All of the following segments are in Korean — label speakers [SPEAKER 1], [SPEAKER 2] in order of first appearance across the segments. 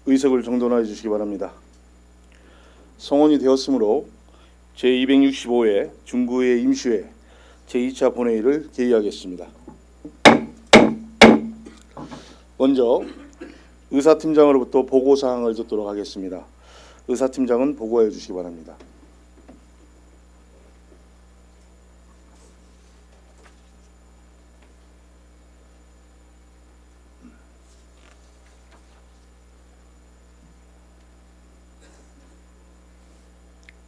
[SPEAKER 1] 의석을 정돈하여 주시기 바랍니다. 성원이 되었으므로 제265회 중구의 임시회 제2차 본회의를 개의하겠습니다. 먼저 의사팀장으로부터 보고사항을 듣도록 하겠습니다. 의사팀장은 보고해 주시기 바랍니다.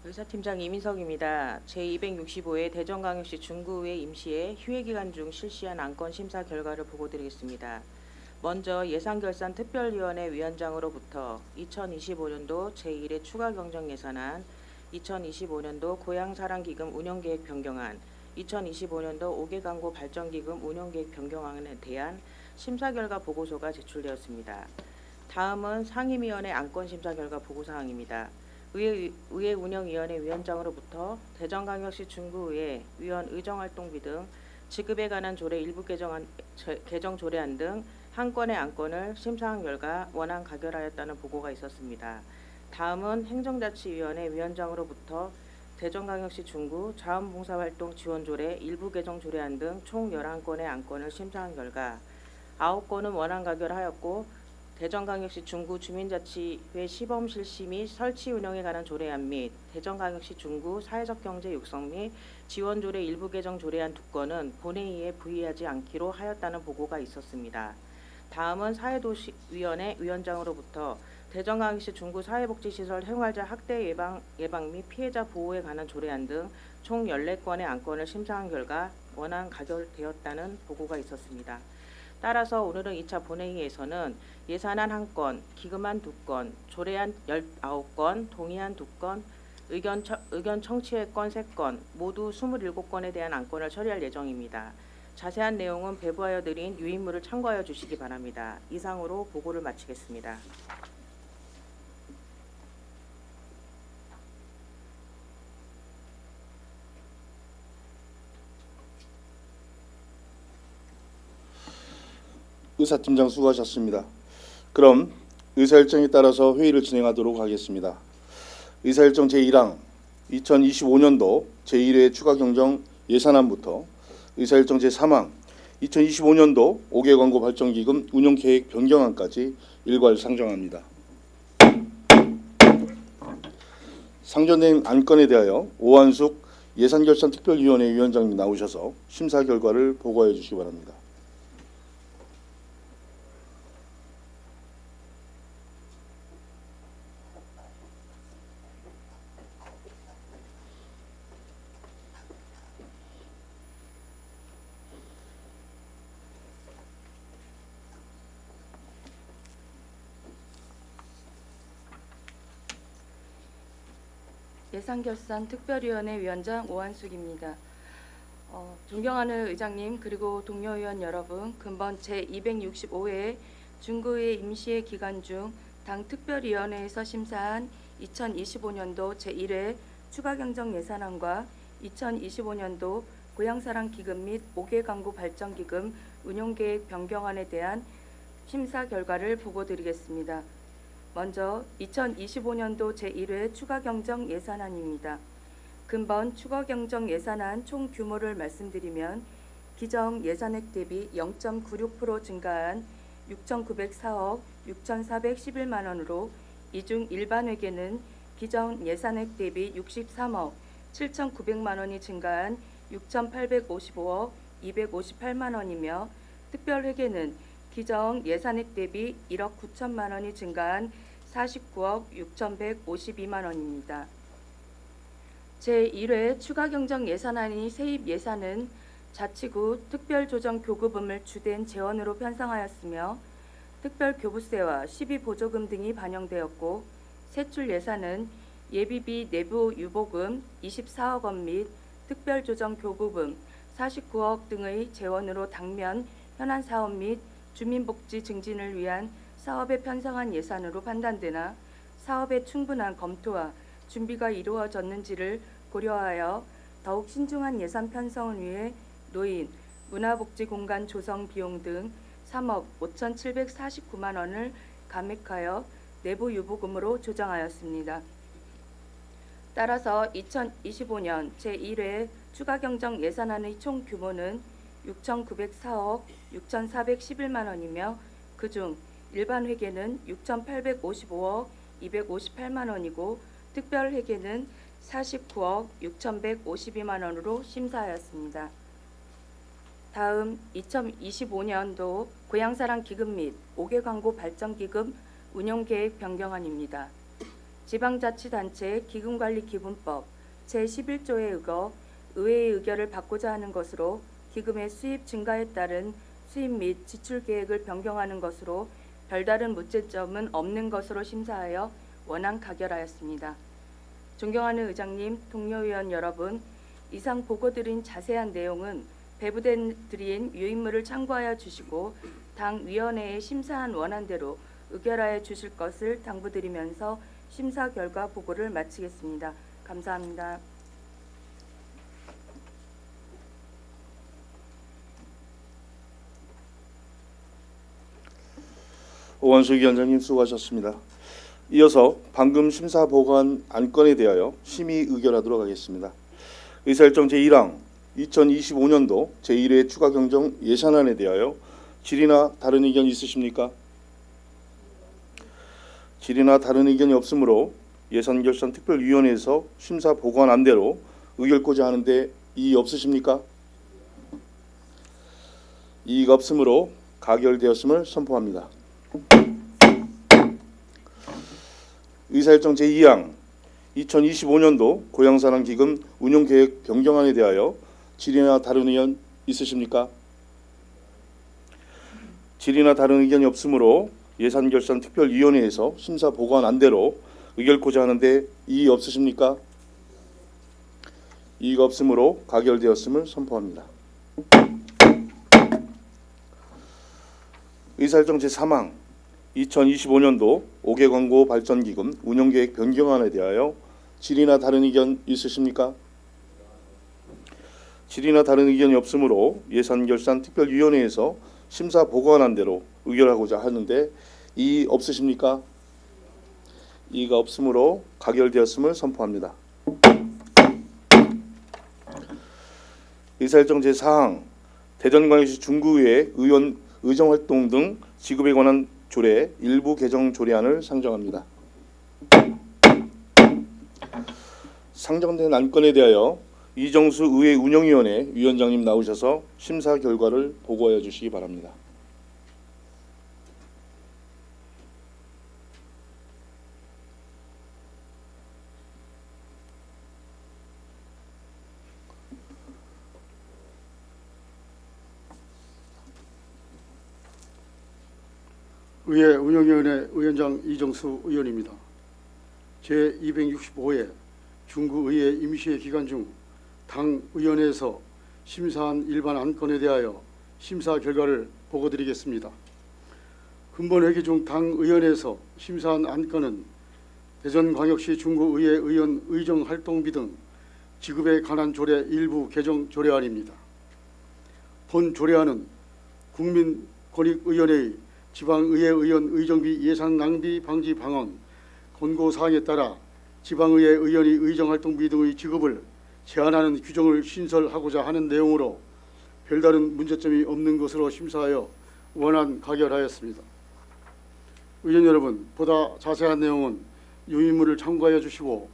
[SPEAKER 2] 의사팀장 이민석입니다. 제265회 대전광역시 중구의 임시회 휴회기간 중 실시한 안건 심사 결과를 보고드리겠습니다. 먼저 예산결산특별위원회 위원장으로부터 2025년도 제1회 추가경정예산안, 2025년도 고향사랑기금 운영계획 변경안, 2025년도 5개 광고 발전기금 운영계획 변경안에 대한 심사결과 보고서가 제출되었습니다. 다음은 상임위원회 안건심사 결과 보고사항입니다. 의회운영위원회 위원장으로부터 대전광역시 중구의회 위원 의정활동비 등 지급에 관한 조례 일부 개정 조례안 등 한 건의 안건을 심사한 결과 원안 가결하였다는 보고가 있었습니다. 다음은 행정자치위원회 위원장으로부터 대전광역시 중구 자원봉사활동 지원조례 일부 개정 조례안 등 총 11건의 안건을 심사한 결과 9건은 원안 가결하였고 대전광역시 중구 주민자치회 시범 실시 및 설치 운영에 관한 조례안 및 대전광역시 중구 사회적 경제 육성 및 지원 조례 일부 개정 조례안 2건은 본회의에 부의하지 않기로 하였다는 보고가 있었습니다. 다음은 사회도시위원회 위원장으로부터 대전광역시 중구 사회복지시설 생활자 학대 예방 및 피해자 보호에 관한 조례안 등 총 14건의 안건을 심사한 결과 원안 가결되었다는 보고가 있었습니다. 따라서 오늘은 2차 본회의에서는 예산안 1건, 기금안 2건, 조례안 19건, 동의안 2건, 의견 청취회 건 3건, 모두 27건에 대한 안건을 처리할 예정입니다. 자세한 내용은 배부하여 드린 유인물을 참고하여 주시기 바랍니다. 이상으로 보고를 마치겠습니다.
[SPEAKER 1] 의사팀장 수고하셨습니다. 그럼 의사일정에 따라서 회의를 진행하도록 하겠습니다. 의사일정 제1항 2025년도 제1회 추가경정 예산안부터 의사일정 제3항 2025년도 5개 광고 발전기금 운영계획 변경안까지 일괄 상정합니다. 상정된 안건에 대하여 오한숙 예산결산특별위원회 위원장님 나오셔서 심사 결과를 보고해 주시기 바랍니다.
[SPEAKER 3] 예산결산특별위원회 위원장 오한숙입니다. 존경하는 의장님 그리고 동료 의원 여러분, 근본 제265회 중구의 임시회 기간 중 당 특별위원회에서 심사한 2025년도 제1회 추가경정 예산안과 2025년도 고향사랑기금 및 5개 광고 발전기금 운용계획 변경안에 대한 심사 결과를 보고드리겠습니다. 먼저 2025년도 제1회 추가경정 예산안입니다. 근본 추가경정 예산안 총 규모를 말씀드리면 기정 예산액 대비 0.96% 증가한 6,904억 6,411만 원으로 이중 일반회계는 기정 예산액 대비 63억 7,900만 원이 증가한 6,855억 258만 원이며 특별회계는 기정 예산액 대비 1억 9천만 원이 증가한 49억 6,152만 원입니다. 제1회 추가경정 예산안이 세입 예산은 자치구 특별조정교부금을 주된 재원으로 편성하였으며 특별교부세와 시비보조금 등이 반영되었고 세출 예산은 예비비 내부 유보금 24억 원 및 특별조정교부금 49억 등의 재원으로 당면 현안 사업 및 주민복지 증진을 위한 사업에 편성한 예산으로 판단되나 사업의 충분한 검토와 준비가 이루어졌는지를 고려하여 더욱 신중한 예산 편성을 위해 노인, 문화복지공간 조성 비용 등 3억 5,749만 원을 감액하여 내부 유보금으로 조정하였습니다. 따라서 2025년 제1회 추가경정 예산안의 총 규모는 6,904억 6,411만 원이며 그중 일반 회계는 6,855억 258만 원이고 특별 회계는 49억 6,152만 원으로 심사하였습니다. 다음 2025년도 고향사랑 기금 및 5개 광고 발전 기금 운용계획 변경안입니다. 지방자치단체 기금관리기본법 제11조에 의거 의회의 의결을 받고자 하는 것으로 기금의 수입 증가에 따른 수입 및 지출 계획을 변경하는 것으로 별다른 문제점은 없는 것으로 심사하여 원안 가결하였습니다. 존경하는 의장님, 동료 의원 여러분, 이상 보고드린 자세한 내용은 배부드린 유인물을 참고하여 주시고 당 위원회에 심사한 원안대로 의결하여 주실 것을 당부드리면서 심사 결과 보고를 마치겠습니다. 감사합니다.
[SPEAKER 1] 오한수 위원장님 수고하셨습니다. 이어서 방금 심사 보고한 안건에 대하여 심의 의결하도록 하겠습니다. 의사일정 제1항 2025년도 제1회 추가경정 예산안에 대하여 질의나 다른 의견 있으십니까? 질의나 다른 의견이 없으므로 예산결산특별위원회에서 심사 보고한 안대로 의결코자 하는데 이의 없으십니까? 이의가 없으므로 가결되었음을 선포합니다. 의사일정 제2항 2025년도 고향사랑기금 운용계획 변경안에 대하여 질의나 다른 의견 있으십니까? 질의나 다른 의견이 없으므로 예산결산특별위원회에서 심사 보고한 안대로 의결코자 하는데 이의 없으십니까? 이의가 없으므로 가결되었음을 선포합니다. 의사일정 제3항 2025년도 5개 광고 발전기금 운용계획 변경안에 대하여 질의나 다른 의견 있으십니까? 질의나 다른 의견이 없으므로 예산결산특별위원회에서 심사 보고한 안대로 의결하고자 하는데 이의 없으십니까? 이의가 없으므로 가결되었음을 선포합니다. 의사일정 제4항 대전광역시 중구의회 의원 의정활동 등 지급에 관한 조례 일부 개정 조례안을 상정합니다. 상정된 안건에 대하여 이정수 의회 운영위원회 위원장님 나오셔서 심사 결과를 보고하여 주시기 바랍니다.
[SPEAKER 4] 의회 운영위원회 위원장 이정수 의원입니다. 제265회 중구의회 임시회 기간 중 당 의원회에서 심사한 일반 안건에 대하여 심사 결과를 보고드리겠습니다. 근본 회기 중 당 의원회에서 심사한 안건은 대전광역시 중구의회 의원 의정활동비 등 지급에 관한 조례 일부 개정 조례안입니다. 본 조례안은 국민권익위원회의 지방의회 의원 의정비 예산 낭비 방지 방안 권고사항에 따라 지방의회 의원이 의정활동비 등의 지급을 제한하는 규정을 신설하고자 하는 내용으로 별다른 문제점이 없는 것으로 심사하여 원안 가결하였습니다. 의원 여러분, 보다 자세한 내용은 유인물을 참고하여 주시고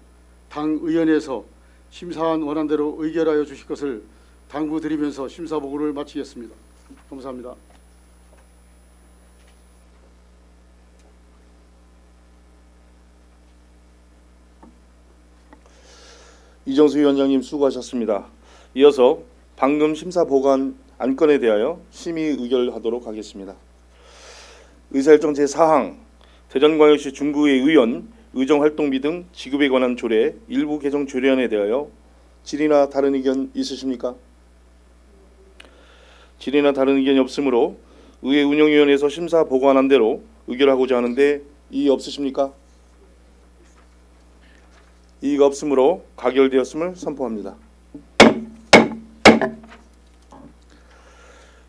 [SPEAKER 4] 당 의원회에서 심사한 원안대로 의결하여 주실 것을 당부드리면서 심사 보고를 마치겠습니다. 감사합니다.
[SPEAKER 1] 이정수 위원장님 수고하셨습니다. 이어서 방금 심사 보고한 안건에 대하여 심의 의결하도록 하겠습니다. 의사일정 제4항 대전광역시 중구의 의원 의정활동비 등 지급에 관한 조례 일부 개정 조례안에 대하여 질의나 다른 의견 있으십니까? 질의나 다른 의견이 없으므로 의회 운영위원회에서 심사 보고한 대로 의결하고자 하는데 이의 없으십니까? 이의가 없으므로 가결되었음을 선포합니다.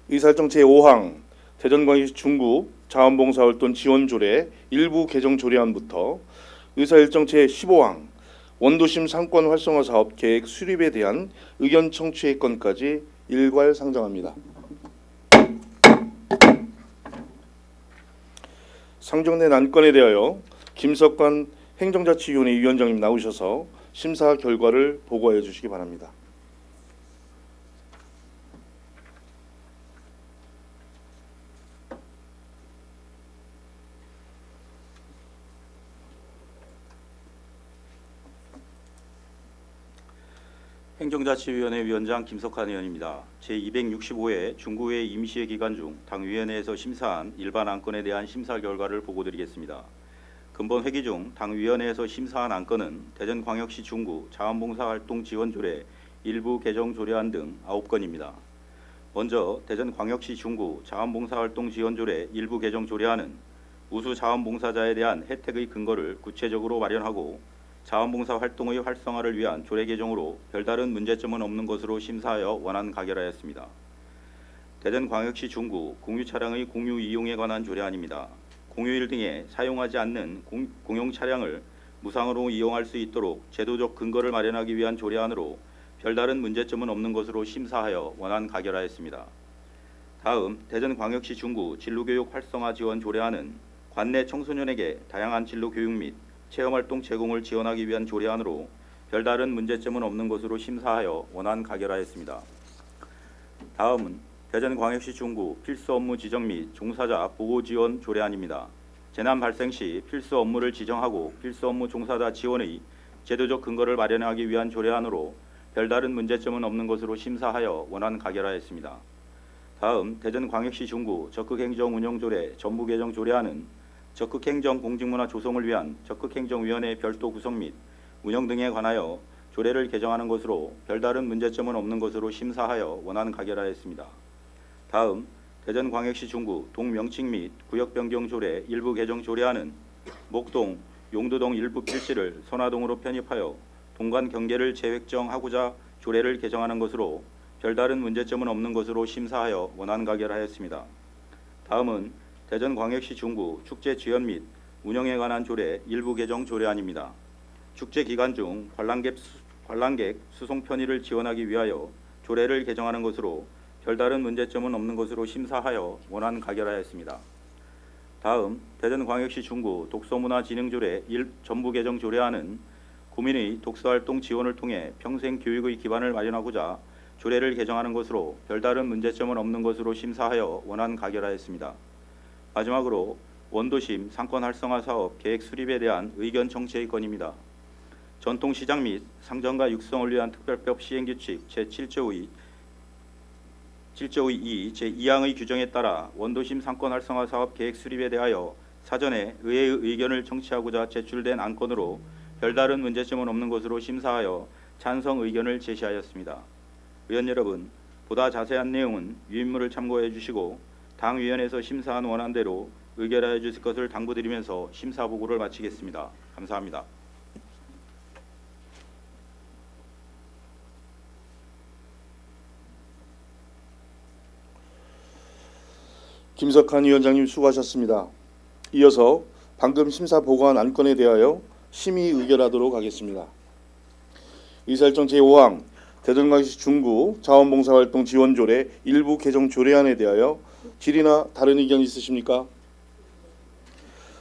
[SPEAKER 1] 의사일정 제5항 대전광역시 중구 자원봉사활동 지원조례 일부 개정 조례안부터 의사일정 제15항 원도심 상권 활성화 사업 계획 수립에 대한 의견 청취의 건까지 일괄 상정합니다. 상정된 안건에 대하여 김석관 행정자치위원회 위원장님 나오셔서 심사 결과를 보고해 주시기 바랍니다.
[SPEAKER 5] 행정자치위원회 위원장 김석환 의원입니다. 제265회 중구회 임시회 기간 중 당위원회에서 심사한 일반 안건에 대한 심사 결과를 보고드리겠습니다. 근본 회기 중 당위원회에서 심사한 안건은 대전광역시 중구 자원봉사활동 지원조례 일부 개정 조례안 등 9건입니다. 먼저 대전광역시 중구 자원봉사활동 지원조례 일부 개정 조례안은 우수 자원봉사자에 대한 혜택의 근거를 구체적으로 마련하고 자원봉사 활동의 활성화를 위한 조례 개정으로 별다른 문제점은 없는 것으로 심사하여 원안 가결하였습니다. 대전광역시 중구 공유 차량의 공유 이용에 관한 조례안입니다. 공휴일 등에 사용하지 않는 공용 차량을 무상으로 이용할 수 있도록 제도적 근거를 마련하기 위한 조례안으로 별다른 문제점은 없는 것으로 심사하여 원안 가결하였습니다. 다음 대전광역시 중구 진로교육 활성화 지원 조례안은 관내 청소년에게 다양한 진로교육 및 체험활동 제공을 지원하기 위한 조례안으로 별다른 문제점은 없는 것으로 심사하여 원안 가결하였습니다. 다음은 대전광역시 중구 필수 업무 지정 및 종사자 보호 지원 조례안입니다. 재난 발생 시 필수 업무를 지정하고 필수 업무 종사자 지원의 제도적 근거를 마련하기 위한 조례안으로 별다른 문제점은 없는 것으로 심사하여 원안 가결하였습니다. 다음 대전광역시 중구 적극행정운영조례 전부 개정 조례안은 적극행정 공직문화 조성을 위한 적극행정위원회 별도 구성 및 운영 등에 관하여 조례를 개정하는 것으로 별다른 문제점은 없는 것으로 심사하여 원안 가결하였습니다. 다음 대전광역시 중구 동명칭 및 구역변경 조례 일부 개정 조례안은 목동, 용두동 일부 필지를 선화동으로 편입하여 동간 경계를 재획정하고자 조례를 개정하는 것으로 별다른 문제점은 없는 것으로 심사하여 원안 가결하였습니다. 다음은 대전광역시 중구 축제 지연 및 운영에 관한 조례 일부 개정 조례안입니다. 축제 기간 중 관람객 수송 편의를 지원하기 위하여 조례를 개정하는 것으로 별다른 문제점은 없는 것으로 심사하여 원안 가결하였습니다. 다음 대전광역시 중구 독서문화진흥조례 전부 개정 조례안은 구민의 독서활동 지원을 통해 평생 교육의 기반을 마련하고자 조례를 개정하는 것으로 별다른 문제점은 없는 것으로 심사하여 원안 가결하였습니다. 마지막으로 원도심 상권 활성화 사업 계획 수립에 대한 의견 청취의 건입니다. 전통시장 및 상점가 육성을 위한 특별법 시행규칙 제7조 2 제2항의 규정에 따라 원도심 상권 활성화 사업 계획 수립에 대하여 사전에 의회의 의견을 청취하고자 제출된 안건으로 별다른 문제점은 없는 것으로 심사하여 찬성 의견을 제시하였습니다. 의원 여러분, 보다 자세한 내용은 위임물을 참고해 주시고 당위원회에서 심사한 원안대로 의결하여 주실 것을 당부드리면서 심사 보고를 마치겠습니다. 감사합니다.
[SPEAKER 1] 김석환 위원장님 수고하셨습니다. 이어서 방금 심사 보고한 안건에 대하여 심의 의결하도록 하겠습니다. 의사일정 제5항 대전광역시 중구 자원봉사활동 지원조례 일부 개정 조례안에 대하여 질의나 다른 의견 있으십니까?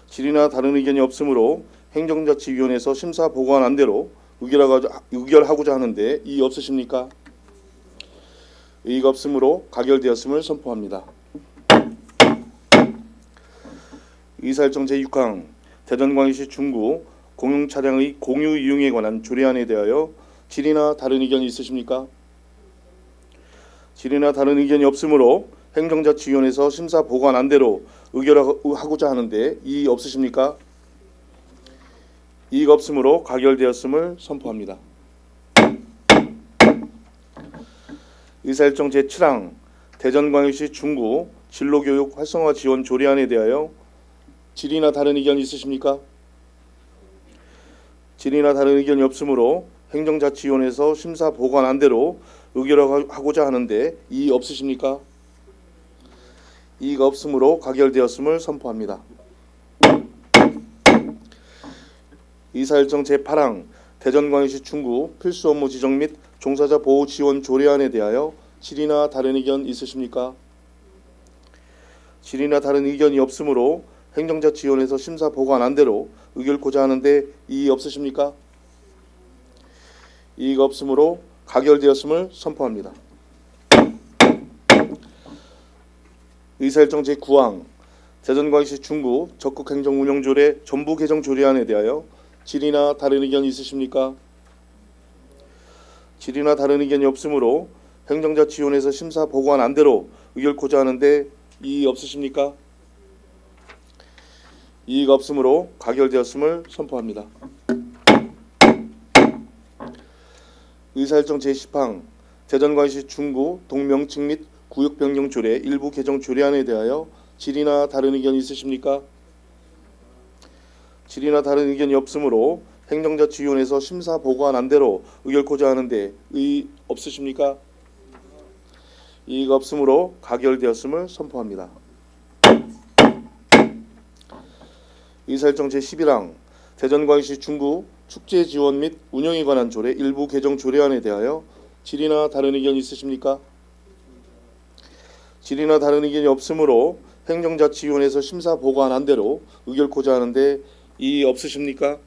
[SPEAKER 1] 질의나 다른 의견이 없으므로 행정자치위원회에서 심사 보고한 안대로 의결하고자 하는데 이의 없으십니까? 의의가 없으므로 가결되었음을 선포합니다. 의사일정 제6항 대전광역시 중구 공용차량의 공유 이용에 관한 조례안에 대하여 질의나 다른 의견이 있으십니까? 질의나 다른 의견이 없으므로 행정자치위원회에서 심사 보고한 안대로 의결하고자 하는데 이의 없으십니까? 이의가 없으므로 가결되었음을 선포합니다. 의사일정 제7항 대전광역시 중구 진로교육 활성화 지원 조례안에 대하여 질의나 다른 의견이 있으십니까? 질의나 다른 의견이 없으므로 행정자치위원회에서 심사 보고한 안대로 의결하고자 하는데 이의 없으십니까? 이의가 없으므로 가결되었음을 선포합니다. 의사일정 제8항 대전광역시 중구 필수 업무 지정 및 종사자 보호 지원 조례안에 대하여 질의나 다른 의견 있으십니까? 질의나 다른 의견이 없으므로 행정자치위원회에서 심사 보고한 안대로 의결코자 하는데 이의 없으십니까? 이의가 없으므로 가결되었음을 선포합니다. 의사일정 제9항 대전광역시 중구 적극행정운영조례 전부 개정 조례안에 대하여 질의나 다른 의견 있으십니까? 질의나 다른 의견이 없으므로 행정자치위원회에서 심사 보고한 안대로 의결코자 하는데 이의 없으십니까? 이의가 없으므로 가결되었음을 선포합니다. 의사일정 제10항 대전광역시 중구 동명칭 및 구역 변경 조례 일부 개정 조례안에 대하여 질의나 다른 의견 있으십니까? 질의나 다른 의견이 없으므로 행정자치위원회에서 심사 보고한 안대로 의결코자 하는데 의의 없으십니까? 이의가 없으므로 가결되었음을 선포합니다. 의사일정 제11항 대전광역시 중구 축제 지원 및 운영에 관한 조례 일부 개정 조례안에 대하여 질의나 다른 의견 있으십니까? 질의나 다른 의견이 없으므로 행정자치위원회에서 심사 보고한 안대로 의결코자 하는데 이의 없으십니까?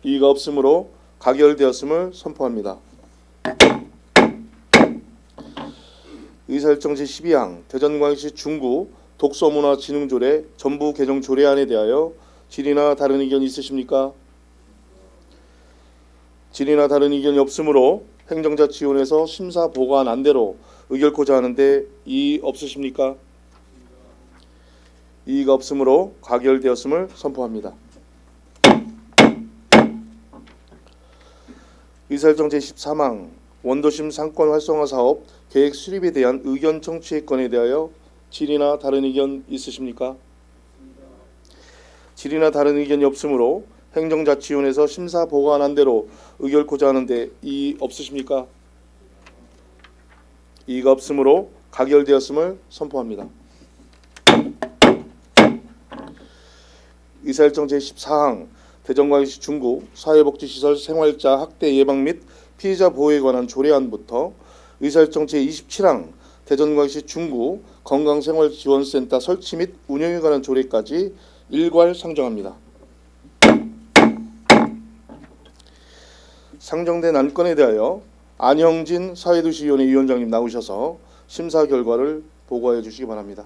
[SPEAKER 1] 이의가 없으므로 가결되었음을 선포합니다. 의사일정 제12항 대전광역시 중구 독서문화진흥조례 전부 개정 조례안에 대하여 질의나 다른 의견 있으십니까? 질의나 다른 의견이 없으므로 행정자치위원회에서 심사 보고한 안대로 의결코자 하는데 이의 없으십니까? 이의가 없으므로 가결되었음을 선포합니다. 의사일정 제13항 원도심 상권 활성화 사업 계획 수립에 대한 의견 청취의 건에 대하여 질의나 다른 의견 있으십니까? 질의나 다른 의견이 없으므로 행정자치위원회에서 심사 보고한 안대로 의결코자 하는데 이의 없으십니까? 이의가 없으므로 가결되었음을 선포합니다. 의사일정 제14항 대전광역시 중구 사회복지시설 생활자 학대 예방 및 피해자 보호에 관한 조례안부터 의사일정 제27항 대전광역시 중구 건강생활지원센터 설치 및 운영에 관한 조례까지 일괄 상정합니다. 상정된 안건에 대하여 안형진 사회도시위원회 위원장님 나오셔서 심사 결과를 보고해 주시기 바랍니다.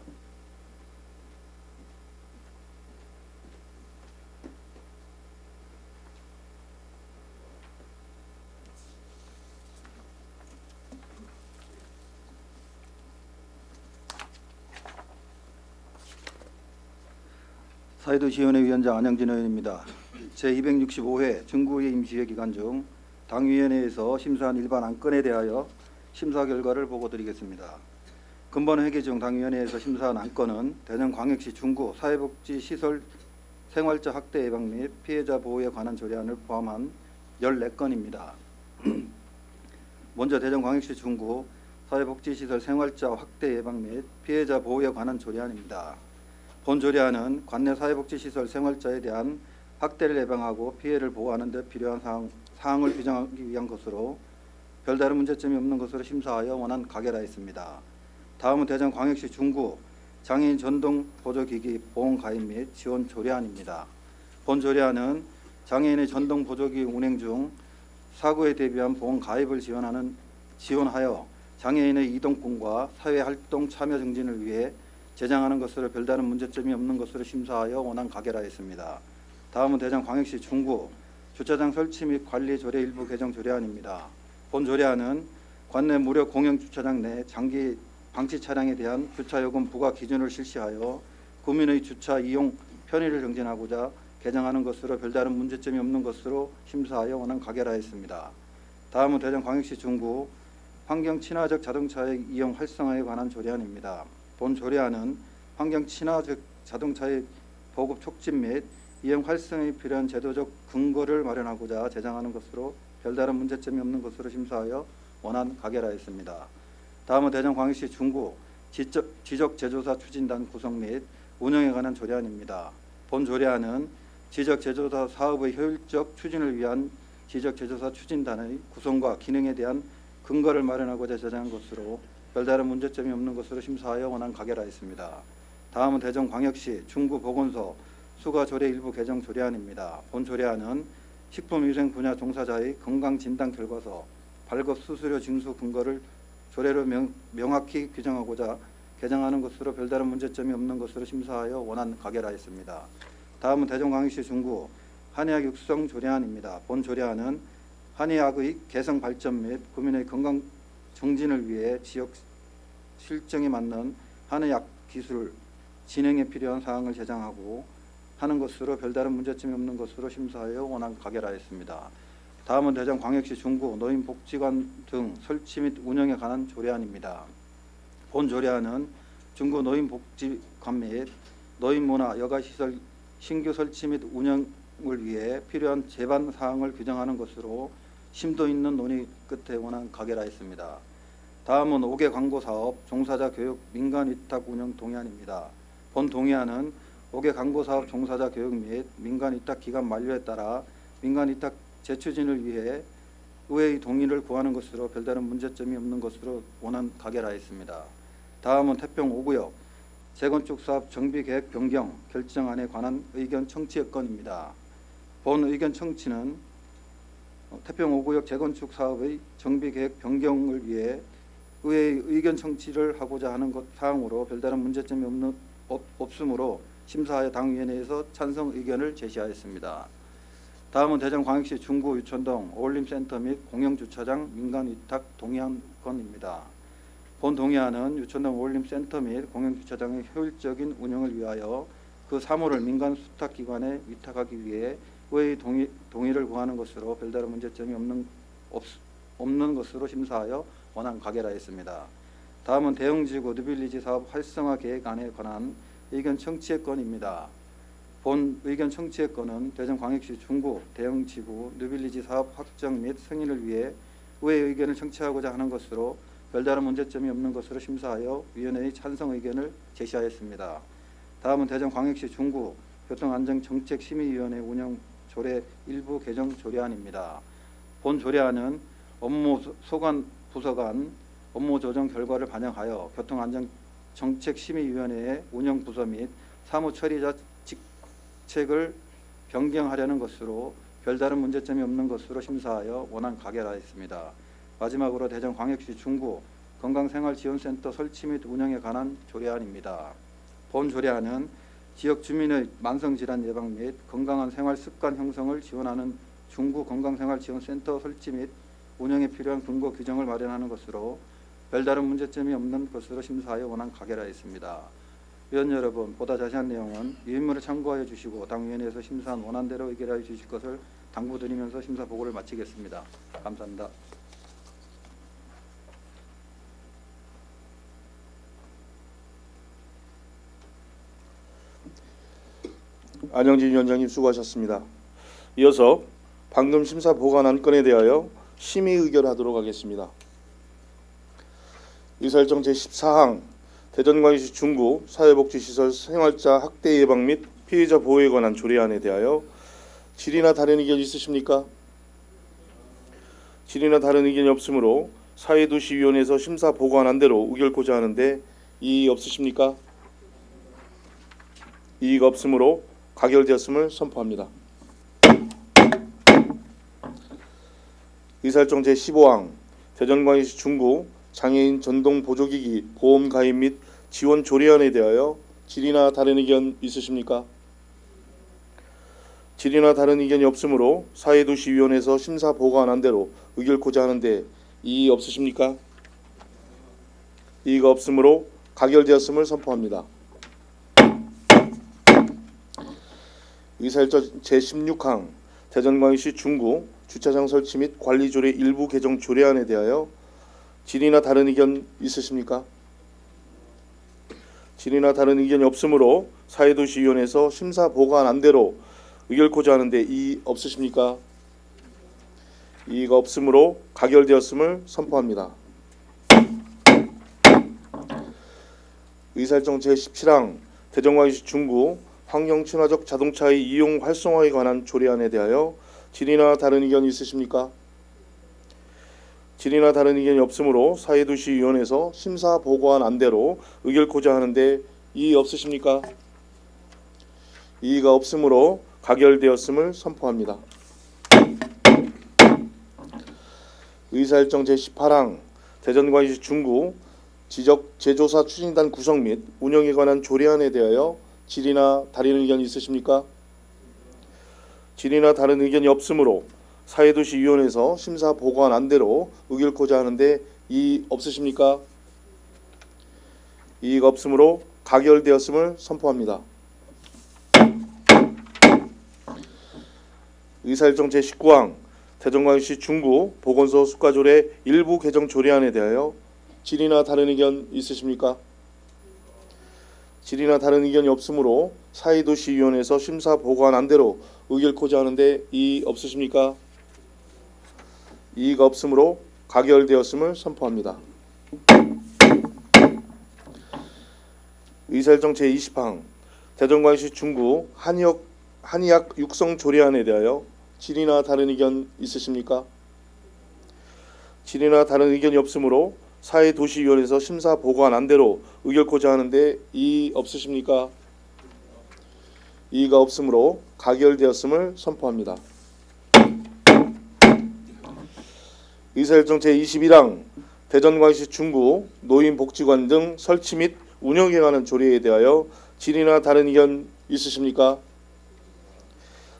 [SPEAKER 6] 사회도시위원회 위원장 안형진 의원입니다. 제265회 중구의 임시회 기간 중 당위원회에서 심사한 일반 안건에 대하여 심사 결과를 보고드리겠습니다. 근본 회기 중 당위원회에서 심사한 안건은 대전광역시 중구 사회복지시설 생활자 학대 예방 및 피해자 보호에 관한 조례안을 포함한 14건입니다. 먼저 대전광역시 중구 사회복지시설 생활자 학대 예방 및 피해자 보호에 관한 조례안입니다. 본 조례안은 관내 사회복지시설 생활자에 대한 학대를 예방하고 피해를 보호하는 데 필요한 사항을 규정하기 위한 것으로 별다른 문제점이 없는 것으로 심사하여 원안 가결하였습니다. 다음은 대전광역시 중구 장애인 전동 보조기기 보험 가입 및 지원 조례안입니다. 본 조례안은 장애인의 전동 보조기 운행 중 사고에 대비한 보험 가입을 지원하여 장애인의 이동권과 사회활동 참여 증진을 위해 제정하는 것으로 별다른 문제점이 없는 것으로 심사하여 원안 가결하였습니다. 다음은 대전광역시 중구 주차장 설치 및 관리 조례 일부 개정 조례안입니다. 본 조례안은 관내 무료 공영 주차장 내 장기 방치 차량에 대한 주차 요금 부과 기준을 실시하여 구민의 주차 이용 편의를 정진하고자 개정하는 것으로 별다른 문제점이 없는 것으로 심사하여 원안 가결하였습니다. 다음은 대전광역시 중구 환경 친화적 자동차의 이용 활성화에 관한 조례안입니다. 본 조례안은 환경 친화적 자동차의 보급 촉진 및 이용 활성화에 필요한 제도적 근거를 마련하고자 제정하는 것으로 별다른 문제점이 없는 것으로 심사하여 원안 가결하였습니다. 다음은 대전광역시 중구 지적 제조사 추진단 구성 및 운영에 관한 조례안입니다. 본 조례안은 지적 제조사 사업의 효율적 추진을 위한 지적 제조사 추진단의 구성과 기능에 대한 근거를 마련하고자 제정한 것으로 별다른 문제점이 없는 것으로 심사하여 원안 가결하였습니다. 다음은 대전광역시 중구보건소 수가조례 일부 개정 조례안입니다. 본 조례안은 식품위생 분야 종사자의 건강진단 결과서 발급 수수료 징수 근거를 조례로 명확히 규정하고자 개정하는 것으로 별다른 문제점이 없는 것으로 심사하여 원안 가결하였습니다. 다음은 대전광역시 중구 한의학 육성 조례안입니다. 본 조례안은 한의학의 개성 발전 및 국민의 건강 정진을 위해 지역 실정에 맞는 한의학 기술 진행에 필요한 사항을 제정하고 하는 것으로 별다른 문제점이 없는 것으로 심사하여 원안 가결하였습니다. 다음은 대전광역시 중구 노인복지관 등 설치 및 운영에 관한 조례안입니다. 본 조례안은 중구 노인복지관 및 노인문화 여가시설 신규 설치 및 운영을 위해 필요한 제반 사항을 규정하는 것으로 심도 있는 논의 끝에 원안 가결하였습니다. 다음은 5개 광고 사업 종사자 교육 민간 위탁 운영 동의안입니다. 본 동의안은 5개 광고 사업 종사자 교육 및 민간 위탁 기간 만료에 따라 민간 위탁 재추진을 위해 의회의 동의를 구하는 것으로 별다른 문제점이 없는 것으로 원안 가결하였습니다. 다음은 태평 5구역 재건축 사업 정비 계획 변경 결정안에 관한 의견 청취의 건입니다. 본 의견 청취는 태평 5구역 재건축 사업의 정비 계획 변경을 위해 의회의 의견 청취를 하고자 하는 사항으로 별다른 문제점이 없으므로 심사하여 당위원회에서 찬성 의견을 제시하였습니다. 다음은 대전광역시 중구 유천동 어울림센터 및 공영주차장 민간위탁 동의안 건입니다. 본 동의안은 유천동 어울림센터 및 공영주차장의 효율적인 운영을 위하여 그 사무를 민간 수탁기관에 위탁하기 위해 의회의 동의를 구하는 것으로 별다른 문제점이 없는 것으로 심사하여 원안 가결하였습니다. 다음은 대형지구 뉴빌리지 사업 활성화 계획안에 관한 의견 청취의 건입니다. 본 의견 청취의 건은 대전광역시 중구 대형지구 뉴빌리지 사업 확정 및 승인을 위해 의회의 의견을 청취하고자 하는 것으로 별다른 문제점이 없는 것으로 심사하여 위원회의 찬성 의견을 제시하였습니다. 다음은 대전광역시 중구 교통안전정책심의위원회 운영 조례 일부 개정 조례안입니다. 본 조례안은 업무 소관 부서 간 업무 조정 결과를 반영하여 교통안전정책심의위원회의 운영 부서 및 사무처리자 직책을 변경하려는 것으로 별다른 문제점이 없는 것으로 심사하여 원안 가결하였습니다. 마지막으로 대전광역시 중구 건강생활지원센터 설치 및 운영에 관한 조례안입니다. 본 조례안은 지역 주민의 만성질환 예방 및 건강한 생활습관 형성을 지원하는 중구 건강생활지원센터 설치 및 운영에 필요한 근거 규정을 마련하는 것으로 별다른 문제점이 없는 것으로 심사하여 원안 가결하였습니다. 위원 여러분, 보다 자세한 내용은 위원문을 참고하여 주시고 당위원회에서 심사한 원안대로 의결하여 주실 것을 당부드리면서 심사 보고를 마치겠습니다. 감사합니다.
[SPEAKER 1] 안영진 위원장님 수고하셨습니다. 이어서 방금 심사 보관 안건에 대하여 심의 의결하도록 하겠습니다. 의사일정 제14항 대전광역시 중구 사회복지시설 생활자 학대 예방 및 피해자 보호에 관한 조례안에 대하여 질의나 다른 의견 있으십니까? 질의나 다른 의견이 없으므로 사회도시위원회에서 심사 보고한 대로 의결코자 하는데 이의 없으십니까? 이의가 없으므로 가결되었음을 선포합니다. 의사일정 제15항 대전광역시 중구 장애인 전동 보조기기 보험 가입 및 지원 조례안에 대하여 질의나 다른 의견 있으십니까? 질의나 다른 의견이 없으므로 사회도시위원회에서 심사 보고한 대로 의결코자 하는데 이의 없으십니까? 이의가 없으므로 가결되었음을 선포합니다. 의사일정 제16항 대전광역시 중구 주차장 설치 및 관리 조례 일부 개정 조례안에 대하여 질의나 다른 의견 있으십니까? 질의나 다른 의견이 없으므로 사회도시위원회에서 심사 보고한 대로 의결코자 하는데 이의 없으십니까? 이의가 없으므로 가결되었음을 선포합니다. 의사일정 제17항 대전광역시 중구 환경 친화적 자동차의 이용 활성화에 관한 조례안에 대하여 질의나 다른 의견 있으십니까? 질의나 다른 의견이 없으므로 사회도시위원회에서 심사 보고한 안대로 의결코자 하는데 이의 없으십니까? 이의가 없으므로 가결되었음을 선포합니다. 의사일정 제18항 대전광역시 중구 지적 제조사 추진단 구성 및 운영에 관한 조례안에 대하여 질의나 다른 의견 있으십니까? 질의나 다른 의견이 없으므로 사회도시위원회에서 심사 보고한 안대로 의결코자 하는데 이의 없으십니까? 이의가 없으므로 가결되었음을 선포합니다. 의사일정 제19항 대전광역시 중구 보건소 수가조례 일부 개정 조례안에 대하여 질의나 다른 의견 있으십니까? 질의나 다른 의견이 없으므로 사회도시위원회에서 심사 보고한 안대로 의결코자 하는데 이의 없으십니까? 이의가 없으므로 가결되었음을 선포합니다. 의사일정 제20항 대전광역시 중구 한의학 육성 조례안에 대하여 질의나 다른 의견 있으십니까? 질의나 다른 의견이 없으므로 사회도시위원회에서 심사 보고한 안대로 의결코자 하는데 이의 없으십니까? 이의가 없으므로 가결되었음을 선포합니다. 의사일정 제21항 대전광역시 중구 노인복지관 등 설치 및 운영에 관한 조례에 대하여 질의나 다른 의견 있으십니까?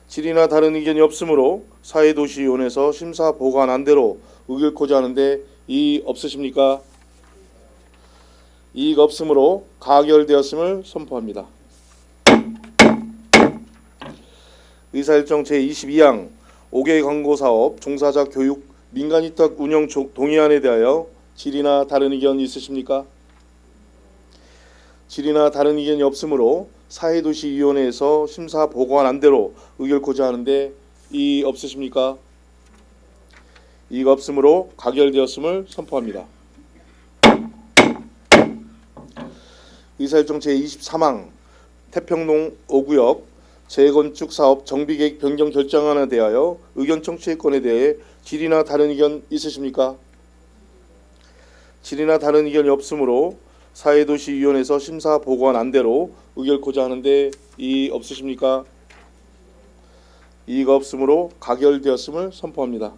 [SPEAKER 1] 질의나 다른 의견이 없으므로 사회도시위원회에서 심사 보고한 안대로 의결코자 하는데 이의 없으십니까? 이의가 없으므로 가결되었음을 선포합니다. 의사일정 제22항 5개 광고사업 종사자 교육 민간위탁 운영 동의안에 대하여 질의나 다른 의견 있으십니까? 질의나 다른 의견이 없으므로 사회도시위원회에서 심사 보고한 안대로 의결코자 하는데 이의 없으십니까? 이의가 없으므로 가결되었음을 선포합니다. 의사일정 제23항 태평동 5구역 재건축 사업 정비계획 변경 결정안에 대하여 의견 청취의 건에 대해 질의나 다른 의견 있으십니까? 질의나 다른 의견이 없으므로 사회도시위원회에서 심사 보고한 안대로 의결코자 하는데 이의 없으십니까? 이의가 없으므로 가결되었음을 선포합니다.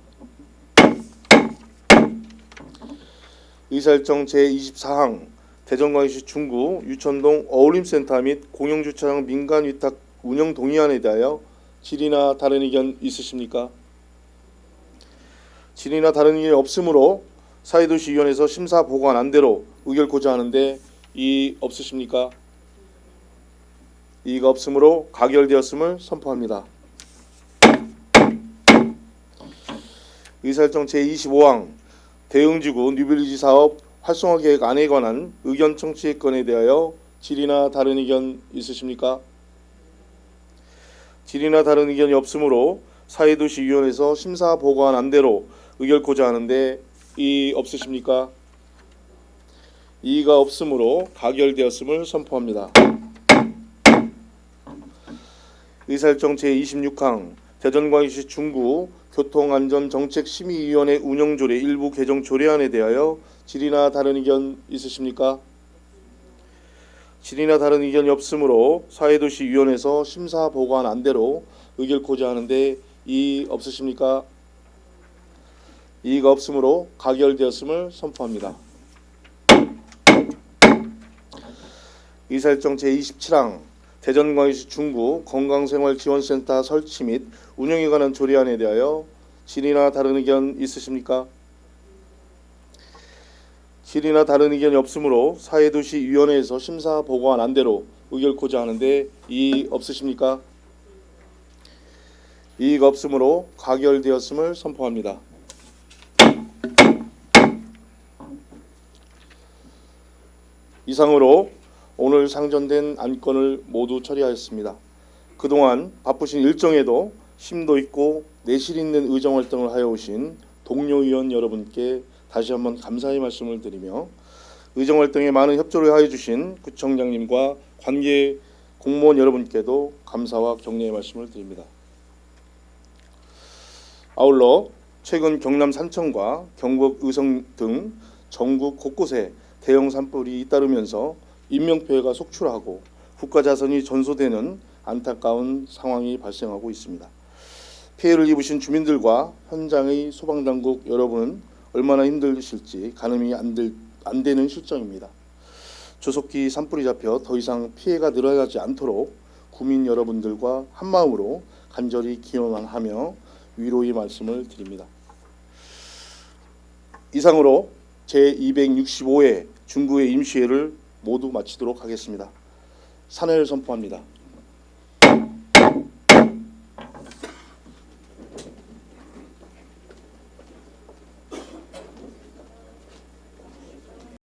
[SPEAKER 1] 의사일정 제24항 대전광역시 중구 유천동 어울림센터 및 공영주차장 민간위탁 운영 동의안에 대하여 질의나 다른 의견 있으십니까? 질의나 다른 의견이 없으므로 사회도시위원회에서 심사 보고한 안대로 의결코자 하는데 이의 없으십니까? 이의가 없으므로 가결되었음을 선포합니다. 의사일정 제25항 대응지구 뉴빌리지 사업 활성화 계획 안에 관한 의견 청취의 건에 대하여 질의나 다른 의견 있으십니까? 질의나 다른 의견이 없으므로 사회도시위원회에서 심사 보고한 안대로 의결코자 하는데 이의 없으십니까? 이의가 없으므로 가결되었음을 선포합니다. 의사일정 제26항 대전광역시 중구 교통안전정책심의위원회 운영조례 일부 개정 조례안에 대하여 질의나 다른 의견 있으십니까? 질의나 다른 의견이 없으므로 사회도시위원회에서 심사 보고한 안대로 의결코자 하는데 이의 없으십니까? 이의가 없으므로 가결되었음을 선포합니다. 의사일정 제27항 대전광역시 중구 건강생활지원센터 설치 및 운영에 관한 조례안에 대하여 질의나 다른 의견 있으십니까? 질의나 다른 의견이 없으므로 사회도시위원회에서 심사 보고한 안대로 의결코자 하는데 이의 없으십니까? 이의가 없으므로 가결되었음을 선포합니다. 이상으로 오늘 상정된 안건을 모두 처리하였습니다. 그동안 바쁘신 일정에도 심도 있고 내실 있는 의정활동을 하여 오신 동료 의원 여러분께 다시 한번 감사의 말씀을 드리며 의정활동에 많은 협조를 하여 주신 구청장님과 관계 공무원 여러분께도 감사와 격려의 말씀을 드립니다. 아울러 최근 경남 산청과 경북 의성 등 전국 곳곳에 대형 산불이 잇따르면서 인명피해가 속출하고 국가자산이 전소되는 안타까운 상황이 발생하고 있습니다. 피해를 입으신 주민들과 현장의 소방당국 여러분은 얼마나 힘드실지 가늠이 안 되는 실정입니다. 조속히 산불이 잡혀 더 이상 피해가 늘어나지 않도록 구민 여러분들과 한마음으로 간절히 기원하며 위로의 말씀을 드립니다. 이상으로 제265회 중구의 임시회를 모두 마치도록 하겠습니다. 산회를 선포합니다.